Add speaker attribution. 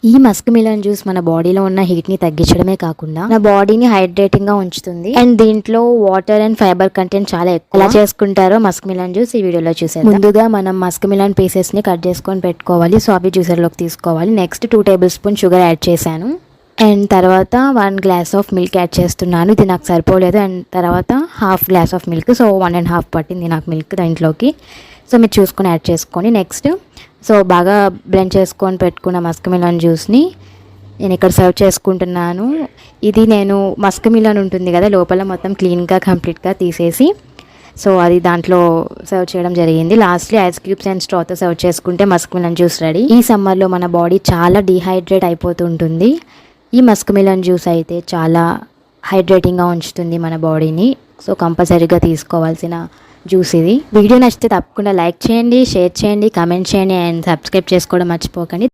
Speaker 1: ఈ Musk melon juice మన బాడీలో ఉన్న హీట్ ని తగ్గించడమే కాకుండా మన బాడీని హైడ్రేటింగ్ గా ఉంచుతుంది. అండ్ దీంట్లో వాటర్ అండ్ ఫైబర్ కంటెంట్ చాలా ఎక్కువ. ఎలా చేసుకుంటారో మస్క్ మిలన్ జ్యూస్ ఈ వీడియోలో చూసేద్దాం. ముందుగా మనం మస్క్ మిలన్ పీసెస్ ని కట్ చేసుకొని పెట్టుకోవాలి. సో అవి జ్యూసర్ లోకి తీసుకోవాలి. Next 2 table spoon sugar add చేశాను. అండ్ తర్వాత 1 గ్లాస్ ఆఫ్ మిల్క్ యాడ్ చేస్తున్నాను. ఇది నాకు సరిపోలేదు. అండ్ తర్వాత half glass of milk, so 1.5 పట్టింది నాకు మిల్క్ దాంట్లోకి. సో మీరు చూసుకొని యాడ్ చేసుకొని నెక్స్ట్ సో బాగా బ్లెండ్ చేసుకొని పెట్టుకున్న మస్క్ మిలన్ జ్యూస్ని నేను ఇక్కడ సర్వ్ చేసుకుంటున్నాను. ఇది నేను మస్క్ మిలన్ ఉంటుంది కదా, లోపల మొత్తం క్లీన్గా కంప్లీట్గా తీసేసి సో అది దాంట్లో సర్వ్ చేయడం జరిగింది. లాస్ట్లీ ఐస్ క్యూబ్స్ అండ్ స్ట్రాతో సర్వ్ చేసుకుంటే మస్క్ మిలన్ జ్యూస్ రెడీ. ఈ సమ్మర్లో మన బాడీ చాలా డీహైడ్రేట్ అయిపోతుంటుంది. ఈ మస్క్ మిలన్ జ్యూస్ అయితే చాలా హైడ్రేటింగ్గా ఉంచుతుంది మన బాడీని. సో కంపల్సరీగా తీసుకోవాల్సిన జ్యూస్ ఇది. వీడియో నచ్చితే తప్పకుండా లైక్ చేయండి, షేర్ చేయండి, కామెంట్ చేయండి అండ్ సబ్స్క్రైబ్ చేసుకోవడం మర్చిపోకండి.